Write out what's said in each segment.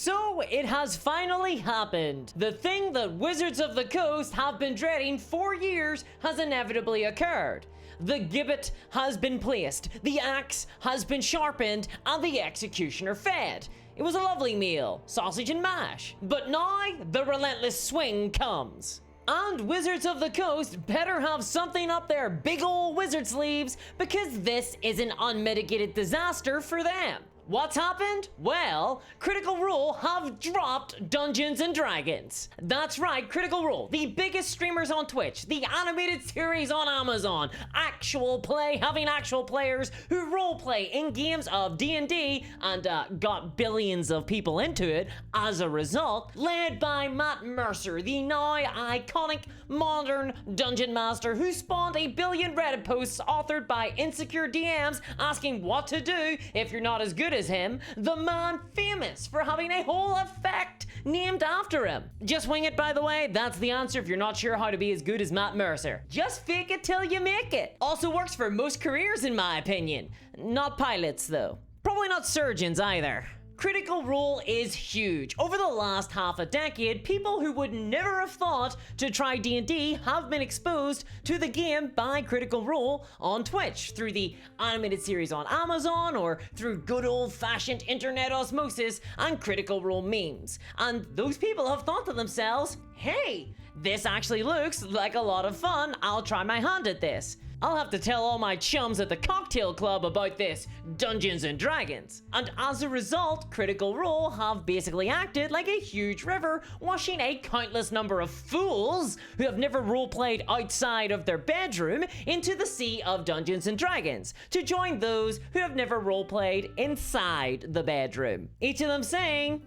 So it has finally happened. The thing that Wizards of the Coast have been dreading for years has inevitably occurred. The gibbet has been placed, the axe has been sharpened, and the executioner fed. It was a lovely meal, sausage and mash. But now the relentless swing comes. And Wizards of the Coast better have something up their big ol' wizard sleeves, because this is an unmitigated disaster for them. What's happened? Well, Critical Role have dropped Dungeons & Dragons. That's right, Critical Role, the biggest streamers on Twitch, the animated series on Amazon, actual play having actual players who roleplay in games of D&D and got billions of people into it as a result, led by Matt Mercer, the now iconic modern dungeon master who spawned a billion Reddit posts authored by insecure DMs asking what to do if you're not as good as him, the man famous for having a whole effect named after him. Just wing it, by the way. That's the answer if you're not sure how to be as good as Matt Mercer. Just fake it till you make it. Also works for most careers in my opinion. Not pilots though. Probably not surgeons either. Critical Role is huge. Over the last half a decade, people who would never have thought to try D&D have been exposed to the game by Critical Role on Twitch, through the animated series on Amazon, or through good old-fashioned internet osmosis and Critical Role memes. And those people have thought to themselves, hey, this actually looks like a lot of fun, I'll try my hand at this. I'll have to tell all my chums at the cocktail club about this Dungeons & Dragons. And as a result, Critical Role have basically acted like a huge river, washing a countless number of fools who have never roleplayed outside of their bedroom into the sea of Dungeons & Dragons, to join those who have never roleplayed inside the bedroom. Each of them saying,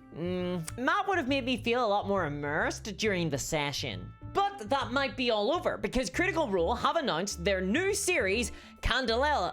Matt would have made me feel a lot more immersed during the session. But that might be all over, because Critical Role have announced their new series, Candela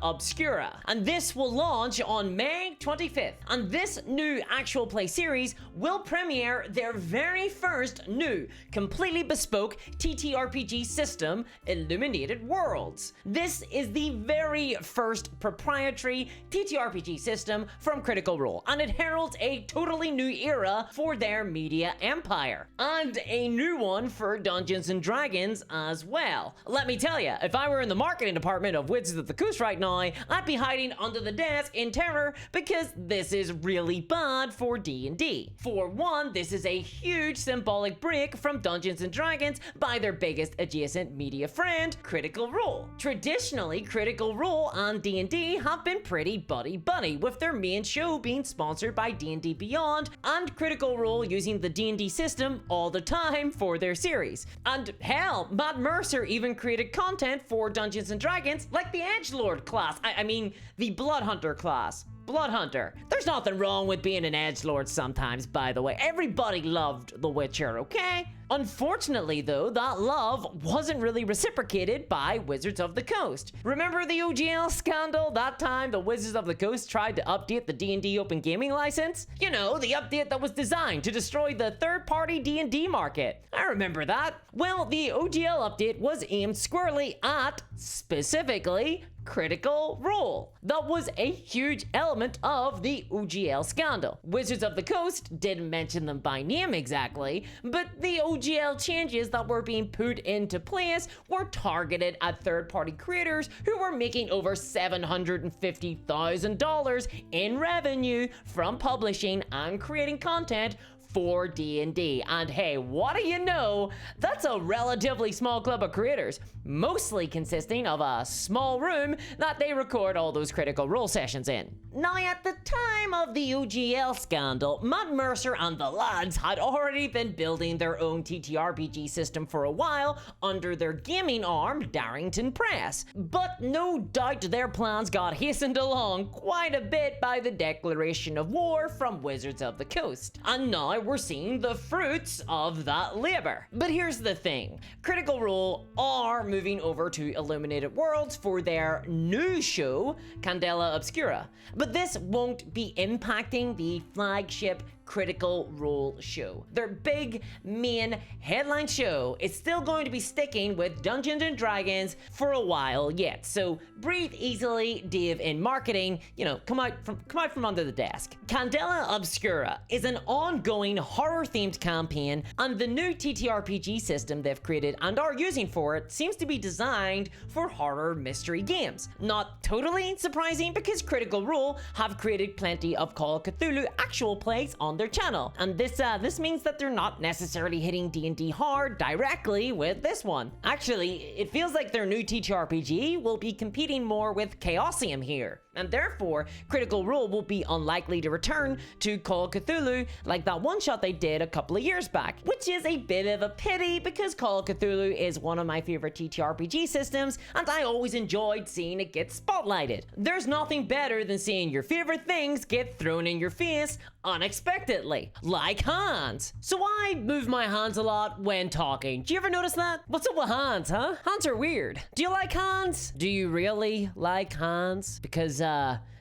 Obscura, and this will launch on May 25th. And this new actual play series will premiere their very first new, completely bespoke TTRPG system, Illuminated Worlds. This is the very first proprietary TTRPG system from Critical Role, and it heralds a totally new era for their media empire, and a new one for Dungeons & Dragons as well. Let me tell you, if I were in the marketing department of Wizards of the Coast right now, I'd be hiding under the desk in terror, because this is really bad for D&D. For one, this is a huge symbolic break from Dungeons & Dragons by their biggest adjacent media friend, Critical Role. Traditionally, Critical Role and D&D have been pretty buddy-buddy, with their main show being sponsored by D&D Beyond, and Critical Role using the D&D system all the time for their series. And hell, Matt Mercer even created content for Dungeons & Dragons like the Edgelord class. I mean, the Bloodhunter class. Bloodhunter. There's nothing wrong with being an edgelord sometimes, by the way. Everybody loved The Witcher, okay? Unfortunately, though, that love wasn't really reciprocated by Wizards of the Coast. Remember the OGL scandal? That time the Wizards of the Coast tried to update the D&D Open Gaming license? You know, the update that was designed to destroy the third-party D&D market. I remember that. Well, the OGL update was aimed squarely at, specifically, Critical Role. That was a huge element of the OGL scandal. Wizards of the Coast didn't mention them by name exactly, but the OGL changes that were being put into place were targeted at third-party creators who were making over $750,000 in revenue from publishing and creating content for D&D. And hey, what do you know? That's a relatively small club of creators, mostly consisting of a small room that they record all those Critical Role sessions in. Now, at the time of the OGL scandal, Matt Mercer and the lads had already been building their own TTRPG system for a while under their gaming arm, Darrington Press. But no doubt their plans got hastened along quite a bit by the declaration of war from Wizards of the Coast. And now we're seeing the fruits of that labor. But here's the thing. Critical Role are moving over to Illuminated Worlds for their new show, Candela Obscura. But this won't be impacting the flagship Critical Role show. Their big main headline show is still going to be sticking with Dungeons and Dragons for a while yet. So breathe easily, Dave in marketing, come out from under the desk. Candela Obscura is an ongoing horror-themed campaign, and the new TTRPG system they've created and are using for it seems to be designed for horror mystery games. Not totally surprising, because Critical Role have created plenty of Call of Cthulhu actual plays on their channel, and this means that they're not necessarily hitting D&D hard directly with this one. Actually, it feels like their new TTRPG will be competing more with Chaosium here, and therefore Critical Role will be unlikely to return to Call of Cthulhu like that one shot they did a couple of years back, which is a bit of a pity, because Call of Cthulhu is one of my favorite TTRPG systems, and I always enjoyed seeing it get spotlighted. There's nothing better than seeing your favorite things get thrown in your face unexpectedly, like hands. So I move my hands a lot when talking. Do you ever notice that? What's up with hands, huh? Hands are weird. Do you like hands? Do you really like hands? Because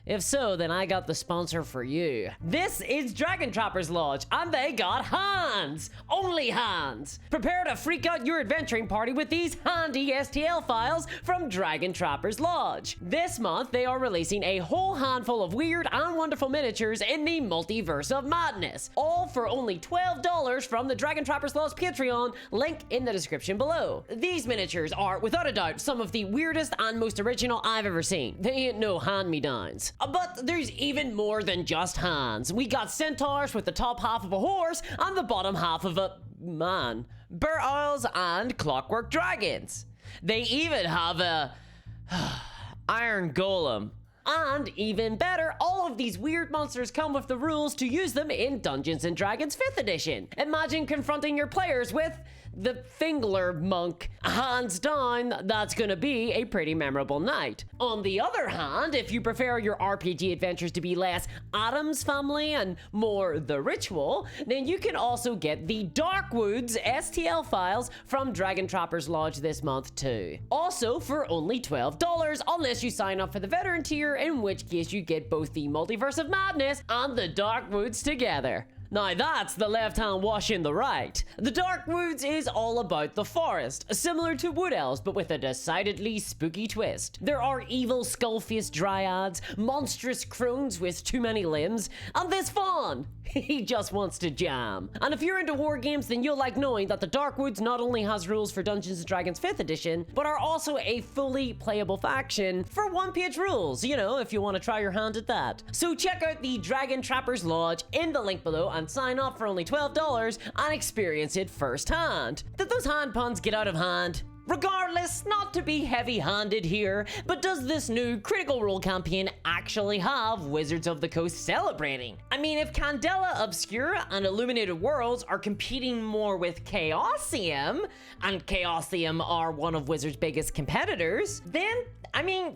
if so, then I got the sponsor for you. This is Dragon Trappers Lodge, and they got hands! Only hands! Prepare to freak out your adventuring party with these handy STL files from Dragon Trappers Lodge. This month, they are releasing a whole handful of weird and wonderful miniatures in the Multiverse of Madness, all for only $12 from the Dragon Trappers Lodge Patreon, link in the description below. These miniatures are, without a doubt, some of the weirdest and most original I've ever seen. They ain't no hand-me-downs. But there's even more than just hands. We got centaurs with the top half of a horse and the bottom half of a man, Burr Owls, and Clockwork Dragons. They even have a Iron Golem. And even better, all of these weird monsters come with the rules to use them in Dungeons & Dragons 5th edition. Imagine confronting your players with the Fingler Monk. Hands down, that's gonna be a pretty memorable night. On the other hand, if you prefer your RPG adventures to be less Addams Family and more The Ritual, then you can also get the Darkwoods STL files from Dragon Trappers Lodge this month too. Also for only $12, unless you sign up for the veteran tier, in which case you get both the Multiverse of Madness and the Darkwoods together. Now that's the left hand washing the right. The Darkwoods is all about the forest, similar to Wood Elves but with a decidedly spooky twist. There are evil skull-faced dryads, monstrous crones with too many limbs, and this fawn. He just wants to jam. And if you're into war games, then you'll like knowing that the Darkwoods not only has rules for Dungeons & Dragons 5th edition, but are also a fully playable faction for one-page rules, if you want to try your hand at that. So check out the Dragon Trappers Lodge in the link below and sign up for only $12 and experience it firsthand. Did those hand puns get out of hand? Regardless, not to be heavy-handed here, but does this new Critical Role campaign actually have Wizards of the Coast celebrating? I mean, if Candela Obscura and Illuminated Worlds are competing more with Chaosium, and Chaosium are one of Wizards' biggest competitors, then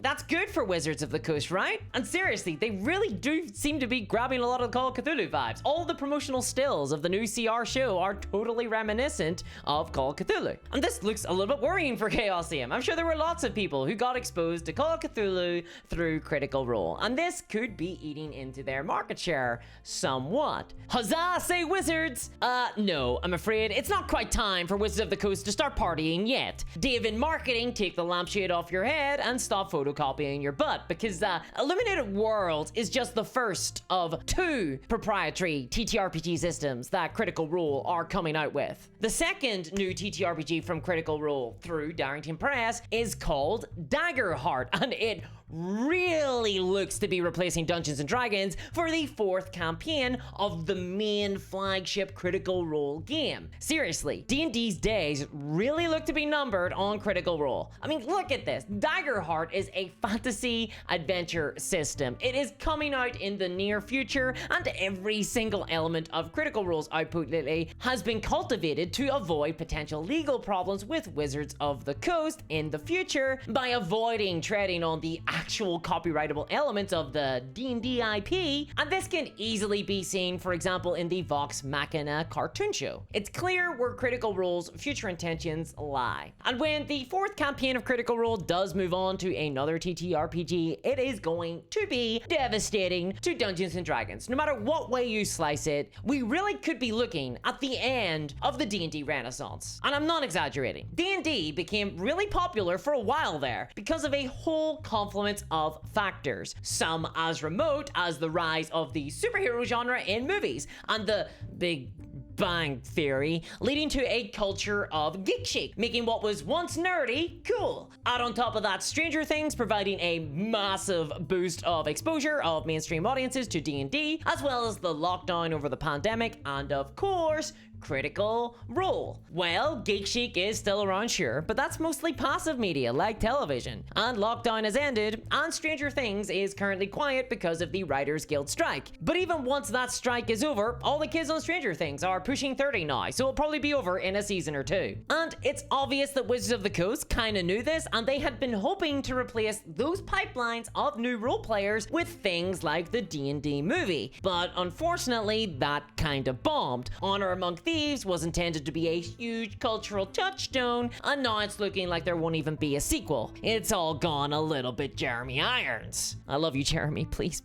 that's good for Wizards of the Coast, right? And seriously, they really do seem to be grabbing a lot of Call of Cthulhu vibes. All the promotional stills of the new CR show are totally reminiscent of Call of Cthulhu. And this looks a little bit worrying for Chaosium. I'm sure there were lots of people who got exposed to Call of Cthulhu through Critical Role, and this could be eating into their market share somewhat. Huzzah, say Wizards! No, I'm afraid it's not quite time for Wizards of the Coast to start partying yet. Dave in marketing, take the lampshade off your head and stop photocopying your butt, because Illuminated Worlds is just the first of 2 proprietary TTRPG systems that Critical Role are coming out with. The second new TTRPG from Critical Role through Darrington Press is called Daggerheart, and it really looks to be replacing Dungeons & Dragons for the 4th campaign of the main flagship Critical Role game. Seriously, D&D's days really look to be numbered on Critical Role. I mean, look at this. Daggerheart is a fantasy adventure system. It is coming out in the near future, and every single element of Critical Role's output lately has been cultivated to avoid potential legal problems with Wizards of the Coast in the future by avoiding treading on the actual copyrightable elements of the D&D IP, and this can easily be seen, for example, in the Vox Machina cartoon show. It's clear where Critical Role's future intentions lie. And when the 4th campaign of Critical Role does move on to another TTRPG, it is going to be devastating to Dungeons & Dragons. No matter what way you slice it, we really could be looking at the end of the D&D renaissance. And I'm not exaggerating. D&D became really popular for a while there because of a whole confluence of factors, some as remote as the rise of the superhero genre in movies and the Big Bang Theory, leading to a culture of geek chic, making what was once nerdy cool. Add on top of that Stranger Things providing a massive boost of exposure of mainstream audiences to D&D, as well as the lockdown over the pandemic, and of course, Critical Role. Well, geek chic is still around, sure, but that's mostly passive media like television. And lockdown has ended, and Stranger Things is currently quiet because of the Writers Guild strike. But even once that strike is over, all the kids on Stranger Things are pushing 30 now, so it'll probably be over in a season or two. And it's obvious that Wizards of the Coast kinda knew this, and they had been hoping to replace those pipelines of new role players with things like the D&D movie. But unfortunately, that kinda bombed. Honor Among Thieves was intended to be a huge cultural touchstone, and now it's looking like there won't even be a sequel. It's all gone a little bit Jeremy Irons. I love you, Jeremy. Please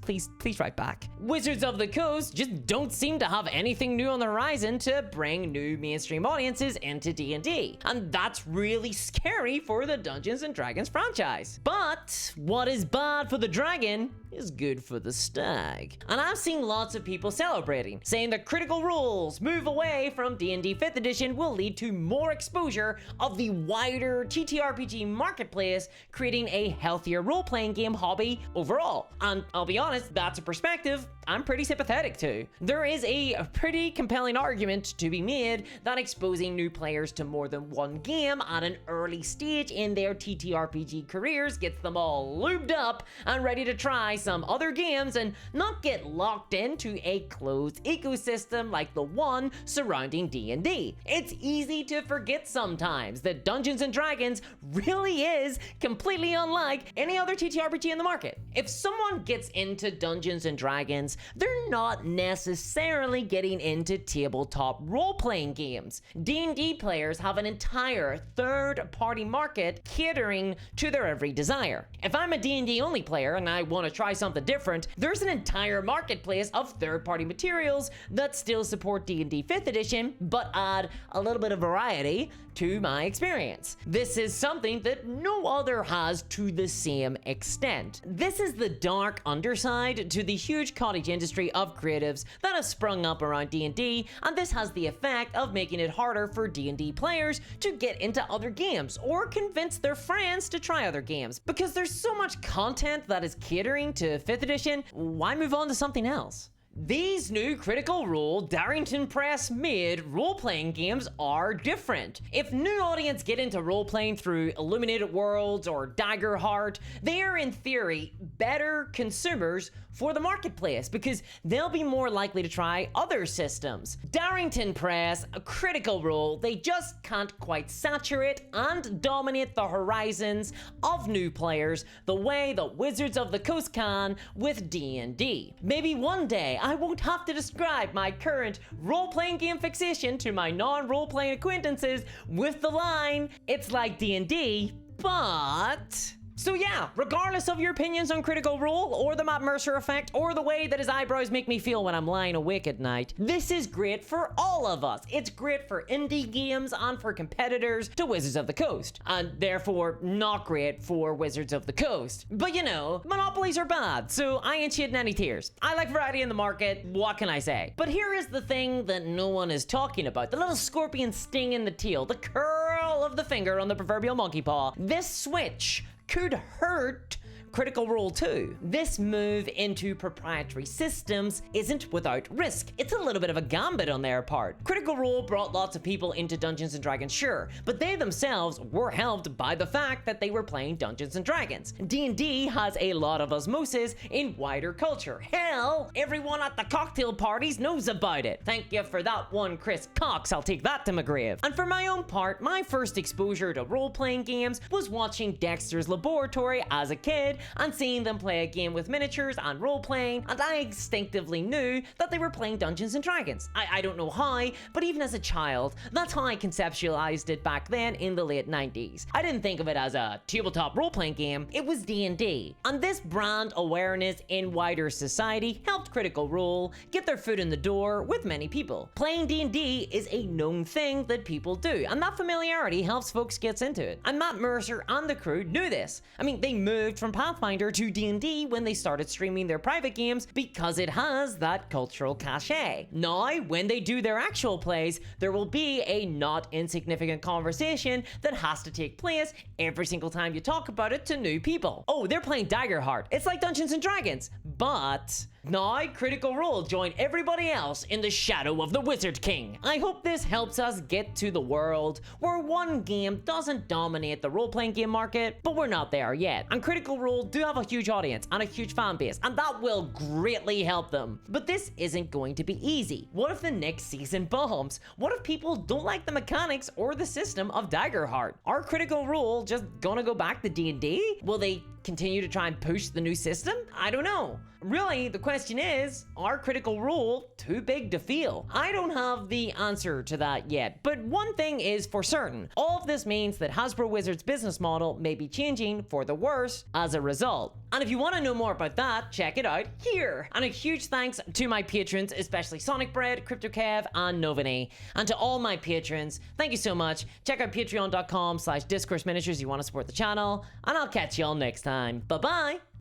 write back. Wizards of the Coast just don't seem to have anything new on the horizon to bring new mainstream audiences into D&D, and that's really scary for the Dungeons & Dragons franchise. But what is bad for the dragon is good for the stag. And I've seen lots of people celebrating, saying that Critical Role's move away from D&D 5th edition will lead to more exposure of the wider TTRPG marketplace, creating a healthier role-playing game hobby overall. And I'll be honest, that's a perspective I'm pretty sympathetic to. There is a pretty compelling argument to be made that exposing new players to more than one game at an early stage in their TTRPG careers gets them all lubed up and ready to try some other games and not get locked into a closed ecosystem like the one surrounding D&D. It's easy to forget sometimes that Dungeons & Dragons really is completely unlike any other TTRPG in the market. If someone gets into Dungeons & Dragons, they're not necessarily getting into tabletop role-playing games. D&D players have an entire third-party market catering to their every desire. If I'm a D&D only player and I want to try something different, there's an entire marketplace of third-party materials that still support D&D 5th edition, but add a little bit of variety to my experience. This is something that no other has to the same extent. This is the dark underside to the huge cottage industry of creatives that has sprung up around D&D, and this has the effect of making it harder for D&D players to get into other games or convince their friends to try other games. Because there's so much content that is catering to 5th edition, why move on to something else? These new Critical Role Darrington Press made role-playing games are different. If new audience get into role-playing through Illuminated Worlds or Daggerheart, they are in theory better consumers for the marketplace because they'll be more likely to try other systems. Darrington Press, Critical Role, they just can't quite saturate and dominate the horizons of new players the way that Wizards of the Coast can with D&D. Maybe one day I won't have to describe my current role-playing game fixation to my non-role-playing acquaintances with the line, "It's like D&D, but..." So yeah, regardless of your opinions on Critical Role, or the Matt Mercer effect, or the way that his eyebrows make me feel when I'm lying awake at night, this is great for all of us. It's great for indie games and for competitors to Wizards of the Coast, and therefore not great for Wizards of the Coast. But you know, monopolies are bad, so I ain't shedding any tears. I like variety in the market, what can I say? But here is the thing that no one is talking about, the little scorpion sting in the tail, the curl of the finger on the proverbial monkey paw. This switch could hurt Critical Role too. This move into proprietary systems isn't without risk. It's a little bit of a gambit on their part. Critical Role brought lots of people into Dungeons & Dragons, sure, but they themselves were helped by the fact that they were playing Dungeons & Dragons. D&D has a lot of osmosis in wider culture. Hell, everyone at the cocktail parties knows about it. Thank you for that one, Chris Cox. I'll take that to my grave. And for my own part, my first exposure to role-playing games was watching Dexter's Laboratory as a kid and seeing them play a game with miniatures and role-playing, and I instinctively knew that they were playing Dungeons & Dragons. I don't know how, but even as a child, that's how I conceptualized it back then in the late 90s. I didn't think of it as a tabletop role-playing game, it was D&D. And this brand awareness in wider society helped Critical Role get their foot in the door with many people. Playing D&D is a known thing that people do, and that familiarity helps folks get into it. And Matt Mercer and the crew knew this. I mean, they moved from Pathfinder to D&D when they started streaming their private games because it has that cultural cachet. Now, when they do their actual plays, there will be a not insignificant conversation that has to take place every single time you talk about it to new people. Oh, they're playing Daggerheart. It's like Dungeons and Dragons, but now Critical Role join everybody else in the shadow of the Wizard King. I hope this helps us get to the world where one game doesn't dominate the role-playing game market, but we're not there yet. And Critical Role do have a huge audience and a huge fan base, and that will greatly help them. But this isn't going to be easy. What if the next season bombs? What if people don't like the mechanics or the system of Daggerheart? Are Critical Role just gonna go back to D&D? Will they continue to try and push the new system? I don't know. Really, the question is, are Critical Role too big to fail? I don't have the answer to that yet, but one thing is for certain. All of this means that Hasbro Wizards' business model may be changing for the worse as a result. And if you want to know more about that, check it out here. And a huge thanks to my patrons, especially Sonic Bread, CryptoKev, and Novini. And to all my patrons, thank you so much. Check out patreon.com/discourse miniatures if you want to support the channel, and I'll catch y'all next time. Bye-bye!